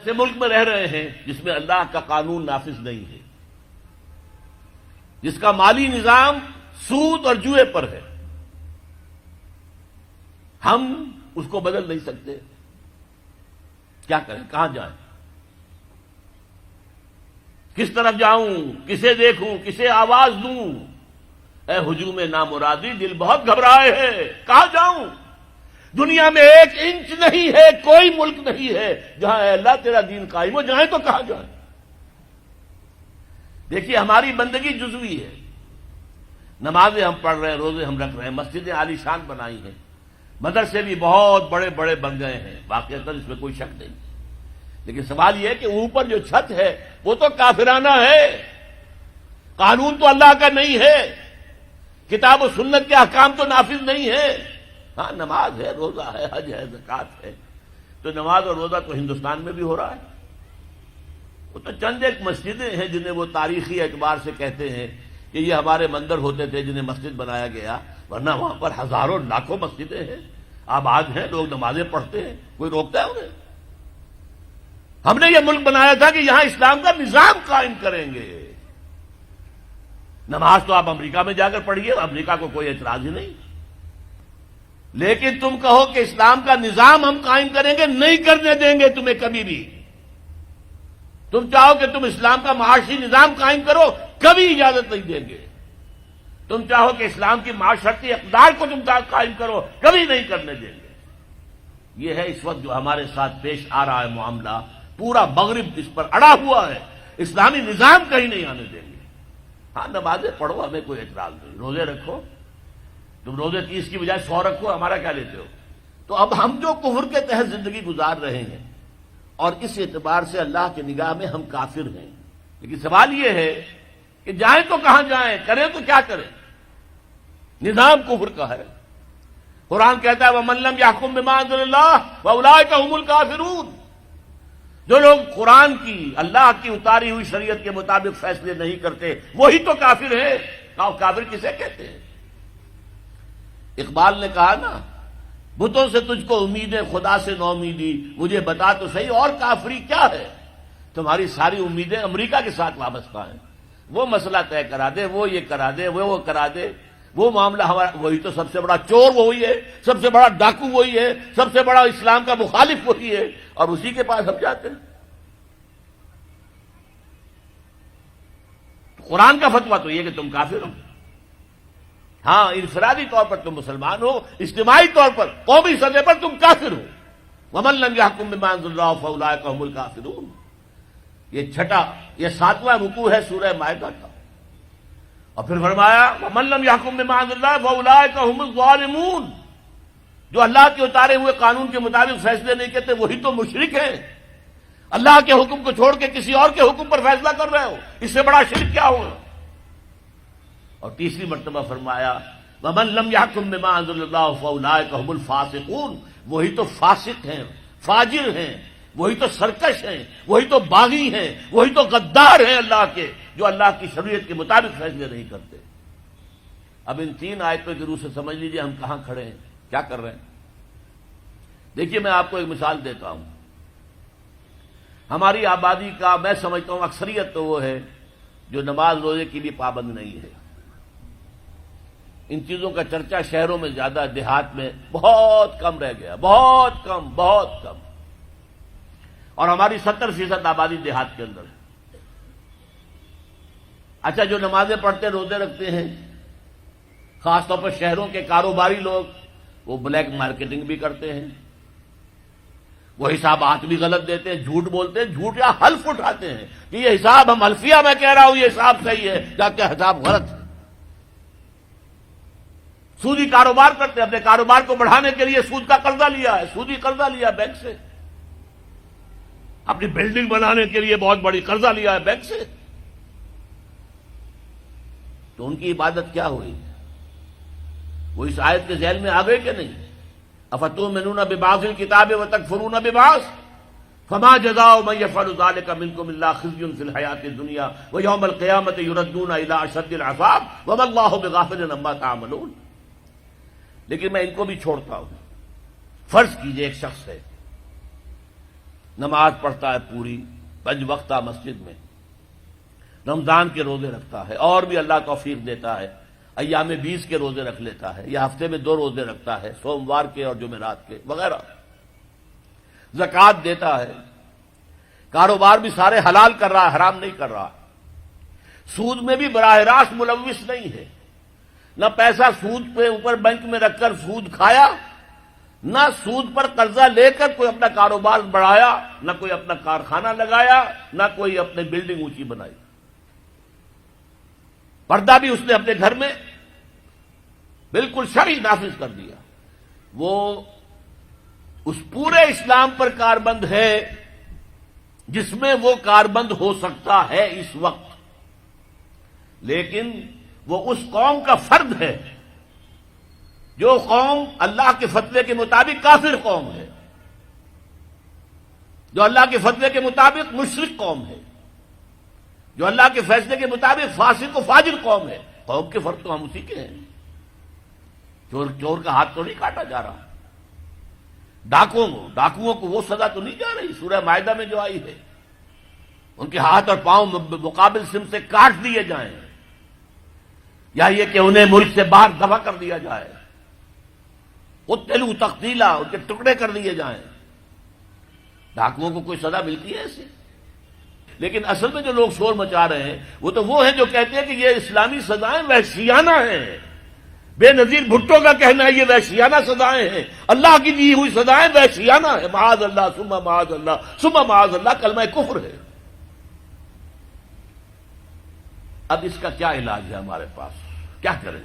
ایسے ملک میں رہ رہے ہیں جس میں اللہ کا قانون نافذ نہیں ہے، جس کا مالی نظام سود اور جوئے پر ہے. ہم اس کو بدل نہیں سکتے. کیا کریں؟ کہاں جائیں؟ کس طرف جاؤں؟ کسے دیکھوں؟ کسے آواز دوں؟ اے ہجوم نامرادی، دل بہت گھبرائے ہے. کہاں جاؤں؟ دنیا میں ایک انچ نہیں ہے، کوئی ملک نہیں ہے جہاں اے اللہ تیرا دین قائم ہو. جائیں تو کہاں جائیں؟ دیکھیے ہماری بندگی جزوی ہے. نمازیں ہم پڑھ رہے ہیں، روزے ہم رکھ رہے ہیں، مسجدیں عالی شان بنائی ہیں، مدرسے بھی بہت بڑے بڑے بن گئے ہیں، واقعتاً اس میں کوئی شک نہیں. لیکن سوال یہ ہے کہ اوپر جو چھت ہے وہ تو کافرانہ ہے. قانون تو اللہ کا نہیں ہے، کتاب و سنت کے احکام تو نافذ نہیں ہے. ہاں نماز ہے، روزہ ہے، حج ہے، زکوٰۃ ہے. تو نماز اور روزہ تو ہندوستان میں بھی ہو رہا ہے. وہ تو چند ایک مسجدیں ہیں جنہیں وہ تاریخی اعتبار سے کہتے ہیں کہ یہ ہمارے مندر ہوتے تھے جنہیں مسجد بنایا گیا، ورنہ وہاں پر ہزاروں لاکھوں مسجدیں ہیں، آباد ہیں، لوگ نمازیں پڑھتے ہیں. کوئی روکتا ہے انہیں؟ ہم نے یہ ملک بنایا تھا کہ یہاں اسلام کا نظام قائم کریں گے. نماز تو آپ امریکہ میں جا کر پڑھیے، امریکہ کو کوئی اعتراض ہی نہیں. لیکن تم کہو کہ اسلام کا نظام ہم قائم کریں گے، نہیں کرنے دیں گے تمہیں کبھی بھی. تم چاہو کہ تم اسلام کا معاشی نظام قائم کرو، کبھی اجازت نہیں دیں گے. تم چاہو کہ اسلام کی معاشرتی اقدار کو تم قائم کرو، کبھی نہیں کرنے دیں گے. یہ ہے اس وقت جو ہمارے ساتھ پیش آ رہا ہے معاملہ. پورا مغرب اس پر اڑا ہوا ہے. اسلامی نظام کہیں نہیں آنے دیں گے. ہاں نمازیں پڑھو، ہمیں کوئی اعتراض نہیں. روزے رکھو، تم روزے 30 کی بجائے 100 رکھو، ہمارا کیا لیتے ہو؟ تو اب ہم جو کفر کے تحت زندگی گزار رہے ہیں اور اس اعتبار سے اللہ کی نگاہ میں ہم کافر ہیں. لیکن سوال یہ ہے کہ جائیں تو کہاں جائیں، کریں تو کیا کریں؟ نظام کفر کا ہے. قرآن کہتا ہے وَمَن لَّمْ يَحْكُم بِمَا أَنزَلَ اللَّهُ وَأُولَٰئِكَ هُمُ الْكَافِرُونَ. جو لوگ قرآن کی، اللہ کی اتاری ہوئی شریعت کے مطابق فیصلے نہیں کرتے وہی تو کافر ہے. کافر کسے کہتے ہیں؟ اقبال نے کہا نا، بتوں سے تجھ کو امیدیں، خدا سے نو امیدی، مجھے بتا تو صحیح اور کافری کیا ہے؟ تمہاری ساری امیدیں امریکہ کے ساتھ وابستہ ہیں. وہ مسئلہ طے کرا دے، وہ یہ کرا دے، وہ کرا دے. وہ معاملہ ہمارا، وہی تو سب سے بڑا چور وہی ہے، سب سے بڑا ڈاکو وہی ہے، سب سے بڑا اسلام کا مخالف وہی ہے، اور اسی کے پاس ہم جاتے ہیں. قرآن کا فتویٰ تو یہ کہ تم کافر ہو. ہاں انفرادی طور پر تم مسلمان ہو، اجتماعی طور پر قومی سطح پر تم کافر ہو. وَمَن لَّمْ يَحْكُم بِمَا أَنزَلَ اللَّهُ فَأُولَٰئِكَ هُمُ الْكَافِرُونَ. یہ 7واں رکوع ہے سورہ مائدہ کا. اور پھر فرمایا وَمَن لَّمْ يَحْكُم بِمَا أَنزَلَ اللَّهُ فَأُولَٰئِكَ هُمُ الظَّالِمُونَ. جو اللہ کے اتارے ہوئے قانون کے مطابق فیصلے نہیں کرتے وہی تو مشرک ہیں. اللہ کے حکم کو چھوڑ کے کسی اور کے حکم پر فیصلہ کر رہے ہو، اس سے بڑا شرک کیا ہوا؟ اور تیسری مرتبہ فرمایا وَمَن لَّمْ يَحْكُم بِمَا أَنزَلَ اللَّهُ فَأُولَٰئِكَ هُمُ الْفَاسِقُونَ. وہی تو فاسق ہیں، فاجر ہیں، وہی تو سرکش ہیں، وہی تو باغی ہیں، وہی تو غدار ہیں اللہ کے، جو اللہ کی شریعت کے مطابق فیصلے نہیں کرتے. اب ان 3 آیتوں کی روح سے سمجھ لیجئے ہم کہاں کھڑے ہیں، کیا کر رہے ہیں. دیکھیے میں آپ کو ایک مثال دیتا ہوں. ہماری آبادی کا میں سمجھتا ہوں اکثریت تو وہ ہے جو نماز روزے کے لیے پابند نہیں ہے. ان چیزوں کا چرچا شہروں میں زیادہ، دیہات میں بہت کم رہ گیا، بہت کم، بہت کم. اور ہماری 70% آبادی دیہات کے اندر ہے. اچھا جو نمازیں پڑھتے روزے رکھتے ہیں، خاص طور پر شہروں کے کاروباری لوگ، وہ بلیک مارکیٹنگ بھی کرتے ہیں، وہ حسابات بھی غلط دیتے ہیں، جھوٹ بولتے ہیں، جھوٹ یا حلف اٹھاتے ہیں کہ یہ حساب ہم حلفیہ میں کہہ رہا ہوں یہ حساب صحیح ہے، جبکہ حساب غلط ہے. سودی کاروبار کرتے ہیں، اپنے کاروبار کو بڑھانے کے لیے سود کا قرضہ لیا ہے، سودی قرضہ لیا بینک سے. اپنی بلڈنگ بنانے کے لیے بہت بڑی قرضہ لیا ہے بینک سے. تو ان کی عبادت کیا ہوئی؟ وہ اس آیت کے ذیل میں آ گئے کہ نہیں؟ افتؤمنون ببعض الکتاب وتکفرون ببعض فما جزاء من يفعل ذلك منكم الا خزي في الحياة الدنيا ويوم القيامة يردون الى اشد العذاب وما الله بغافل عما تعملون. لیکن میں ان کو بھی چھوڑتا ہوں. فرض کیجئے ایک شخص ہے، نماز پڑھتا ہے پوری 5 وقتہ مسجد میں، رمضان کے روزے رکھتا ہے، اور بھی اللہ توفیق دیتا ہے ایام 20 کے روزے رکھ لیتا ہے، یا ہفتے میں 2 روزے رکھتا ہے، سوموار کے اور جمعرات کے وغیرہ، زکوٰۃ دیتا ہے، کاروبار بھی سارے حلال کر رہا ہے، حرام نہیں کر رہا، سود میں بھی براہ راست ملوث نہیں ہے، نہ پیسہ سود پہ اوپر بینک میں رکھ کر سود کھایا، نہ سود پر قرضہ لے کر کوئی اپنا کاروبار بڑھایا، نہ کوئی اپنا کارخانہ لگایا، نہ کوئی اپنی بلڈنگ اونچی بنائی۔ پردہ بھی اس نے اپنے گھر میں بالکل شرعی نافذ کر دیا۔ وہ اس پورے اسلام پر کاربند ہے جس میں وہ کاربند ہو سکتا ہے اس وقت، لیکن وہ اس قوم کا فرد ہے جو قوم اللہ کے فتوے کے مطابق کافر قوم ہے، جو اللہ کے فتوے کے مطابق مشرک قوم ہے، جو اللہ کے فیصلے کے مطابق فاسق و فاجر قوم ہے۔ قوم کے فرد تو ہم اسی کے ہیں۔ چور کا ہاتھ تو نہیں کاٹا جا رہا، ڈاکوؤں کو وہ سزا تو نہیں جا رہی سورہ مائدہ میں جو آئی ہے، ان کے ہاتھ اور پاؤں مقابل سم سے کاٹ دیے جائیں، یا یہ کہ انہیں ملک سے باہر دفع کر دیا جائے، قتلوا تقتیلا، ان کے ٹکڑے کر دیے جائیں۔ ڈاکوؤں کو کوئی سزا ملتی ہے ایسی؟ لیکن اصل میں جو لوگ شور مچا رہے ہیں وہ ہیں جو کہتے ہیں کہ یہ اسلامی سزائیں وحشیانہ ہیں۔ بے نظیر بھٹو کا کہنا ہے یہ وحشیانہ سزائیں ہیں، اللہ کی دی ہوئی سزائیں وحشیانہ ہیں، معاذ اللہ ثم معاذ اللہ ثم معاذ اللہ، کلمہ کفر ہے۔ اب اس کا کیا علاج ہے ہمارے پاس؟ کیا کریں؟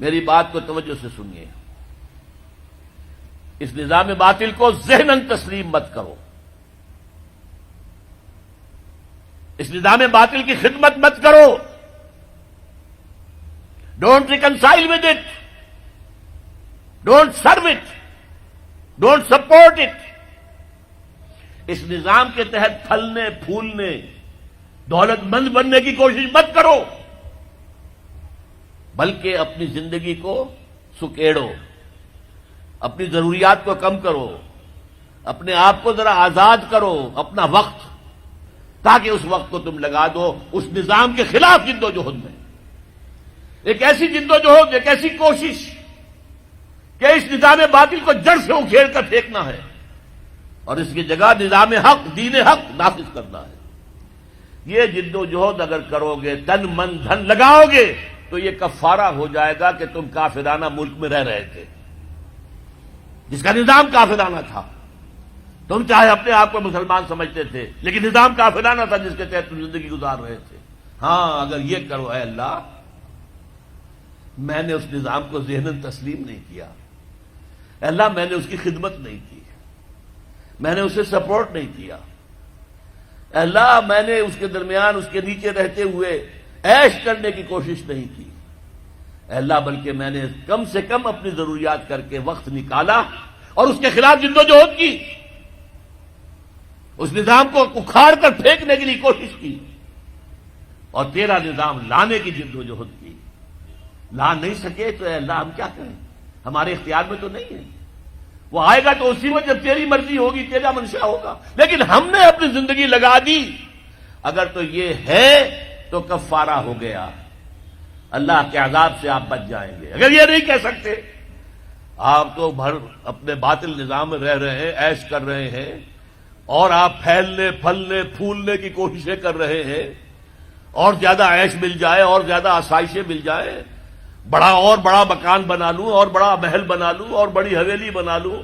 میری بات کو توجہ سے سنیے، اس نظام باطل کو ذہناً تسلیم مت کرو، اس نظام باطل کی خدمت مت کرو، don't reconcile with it, don't serve it, don't support it. اس نظام کے تحت پھلنے پھولنے دولت مند بننے کی کوشش مت کرو، بلکہ اپنی زندگی کو سکیڑو، اپنی ضروریات کو کم کرو، اپنے آپ کو ذرا آزاد کرو، اپنا وقت، تاکہ اس وقت کو تم لگا دو اس نظام کے خلاف جد و جہد میں۔ ایک ایسی جد و جہد، ایک ایسی کوشش کہ اس نظام باطل کو جڑ سے اکھیڑ کر پھینکنا ہے اور اس کی جگہ نظام حق، دین حق نافذ کرنا ہے۔ یہ جد و جہد اگر کرو گے، تن من دھن لگاؤ گے، تو یہ کفارہ ہو جائے گا کہ تم کافرانہ ملک میں رہ رہے تھے، جس کا نظام کافرانہ تھا۔ تم چاہے اپنے آپ کو مسلمان سمجھتے تھے، لیکن نظام کافرانہ تھا جس کے تحت تم زندگی گزار رہے تھے۔ ہاں، اگر یہ کرو، اے اللہ میں نے اس نظام کو ذہناً تسلیم نہیں کیا، اے اللہ میں نے اس کی خدمت نہیں کی، میں نے اسے سپورٹ نہیں کیا، اے اللہ میں نے اس کے درمیان اس کے نیچے رہتے ہوئے عیش کرنے کی کوشش نہیں کی، اے اللہ بلکہ میں نے کم سے کم اپنی ضروریات کر کے وقت نکالا اور اس کے خلاف جد و جہد کی، اس نظام کو اکھاڑ کر پھینکنے کے لیے کوشش کی، اور تیرا نظام لانے کی جد و جہد کی۔ لا نہیں سکے تو اے اللہ ہم کیا کریں؟ ہمارے اختیار میں تو نہیں ہے، وہ آئے گا تو اسی وقت جب تیری مرضی ہوگی، تیرا منشا ہوگا، لیکن ہم نے اپنی زندگی لگا دی۔ اگر تو یہ ہے تو کفارہ ہو گیا، اللہ کے عذاب سے آپ بچ جائیں گے۔ اگر یہ نہیں کہہ سکتے، آپ تو بھر اپنے باطل نظام میں رہ رہے ہیں، عیش کر رہے ہیں، اور آپ پھیلنے پھلنے پھولنے کی کوششیں کر رہے ہیں، اور زیادہ عیش مل جائے، اور زیادہ آسائشیں مل جائے، بڑا مکان بنا لوں، اور بڑا محل بنا لوں، اور بڑی حویلی بنا لوں،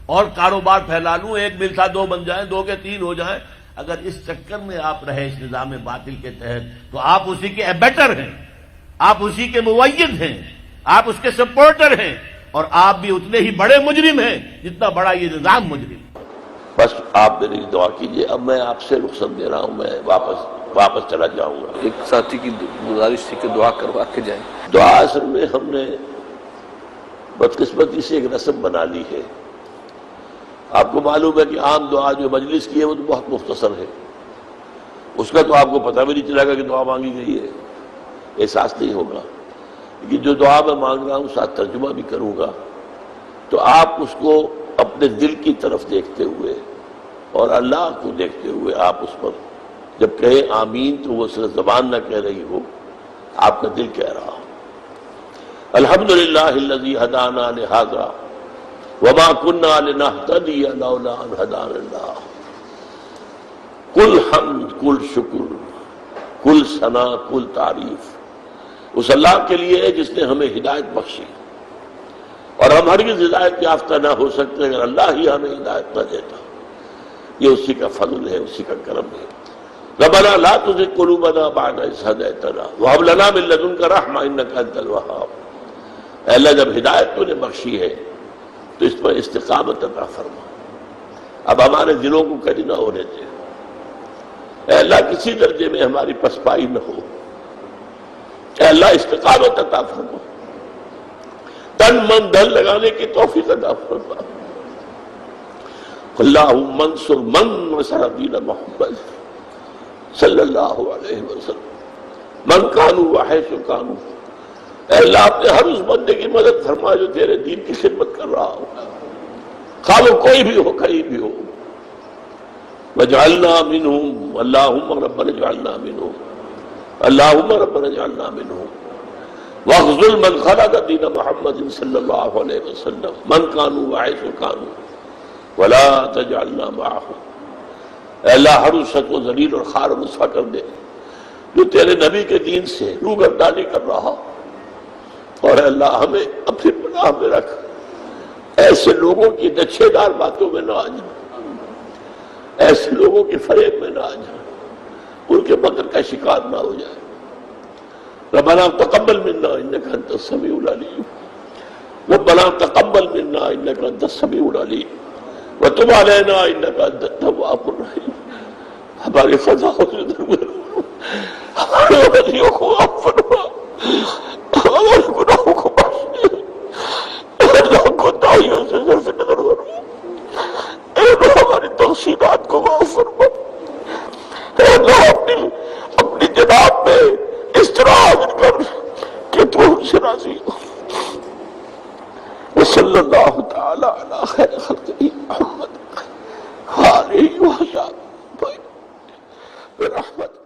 اور کاروبار پھیلا لوں، ایک مل تھا 2 بن جائیں، 2 کے 3 ہو جائیں۔ اگر اس چکر میں آپ رہے اس نظام باطل کے تحت، تو آپ اسی کے ایبیٹر ہیں، آپ اسی کے مؤید ہیں، آپ اس کے سپورٹر ہیں، اور آپ بھی اتنے ہی بڑے مجرم ہیں جتنا بڑا یہ نظام مجرم۔ بس آپ میری دعا کیجئے، اب میں آپ سے رخصت دے رہا ہوں، میں واپس چلا جاؤں گا۔ ایک ساتھی کی گزارش تھی کہ دعا کروا کے جائیں۔ دعا اصل میں ہم نے بدقسمتی سے ایک رسم بنا لی ہے۔ آپ کو معلوم ہے کہ عام دعا جو مجلس کی ہے وہ تو بہت مختصر ہے، اس کا تو آپ کو پتہ بھی نہیں چلے گا کہ دعا مانگی گئی ہے، احساس نہیں ہوگا۔ لیکن جو دعا میں مانگ رہا ہوں ساتھ ترجمہ بھی کروں گا، تو آپ اس کو اپنے دل کی طرف دیکھتے ہوئے اور اللہ کو دیکھتے ہوئے آپ اس پر جب کہیں آمین تو وہ صرف زبان نہ کہہ رہی ہو، آپ کا دل کہہ رہا ہو۔ الحمدللہ الذی ہدانا لہذا وما كنا لنهتدی لولا ان ہدانا اللہ۔ کل حمد، کل شکر، کل ثنا، کل تعریف اس اللہ کے لیے ہے جس نے ہمیں ہدایت بخشی، اور ہم ہرگز ہدایت یافتہ نہ ہو سکتے اگر اللہ ہی ہمیں ہدایت نہ دیتا۔ یہ اسی کا فضل ہے، اسی کا کرم ہے۔ ربنا لا تزغ قلوبنا بعد إذ هديتنا وهب لنا من لدنك رحمة إنك أنت الوهاب۔ اے اللہ، جب ہدایت تو نے بخشی ہے تو اس پر استقامت عطا فرما، اب ہمارے دلوں کو کج نہ ہونے دے۔ اے اللہ، کسی درجے میں ہماری پسپائی نہ ہو۔ اے اللہ، استقامت عطا فرما، تن من دل لگانے کی توفیق عطا فرما۔ اللہم انصر من نصر دین محمد صلی اللہ علیہ وسلم من کانوا وحیث کانوا۔ اے اللہ، اپنے ہر اس بندے کی مدد فرما جو تیرے دین کی خدمت کر رہا ہو، خواہ وہ کوئی بھی ہو، کہیں بھی ہو۔ وجعلنا منہم، اللہم ربنا اجعلنا منہم، اللہم ربنا اجعلنا منہم۔ واخذل من خلق دین محمد صلی اللہ علیہ وسلم من کانوا وحیث کانوا ولا تجعلنا معهم۔ اے اللہ، ہر اس شخص کو ذلیل اور خوار و رسوا کر دے جو تیرے نبی کے دین سے روگردانی کر رہا، اور اے اللہ ہمیں اپنی پناہ میں رکھ، ایسے لوگوں کی نچھے دار باتوں میں نہ آ جا، ایسے لوگوں کے فریب میں نہ آ جا، ان کے مکر کا شکار نہ ہو جائے۔ ربنا تقبل منا انک انت السمیع العلیم، ربنا تقبل منا انک انت السمیع العلیم وتب علینا انک انت التواب الرحیم۔ ہمارے خطاؤں سے درگزر، ہمارے غلطیوں کو معاف فرما، ہمارے گناہوں کو بخش دے۔ اے اللہ، کوتاہیوں سے صرف نظر فرما، اے اللہ ہماری تقصیرات کو معاف فرما۔ اے اللہ، اپنی جناب میں اس طرح حاضر کر کہ تو ہم سے راضی ہو۔ وصلی اللہ تعالی علی خیر خلقہ محمد وآلہ وصحبہ برحمتہ۔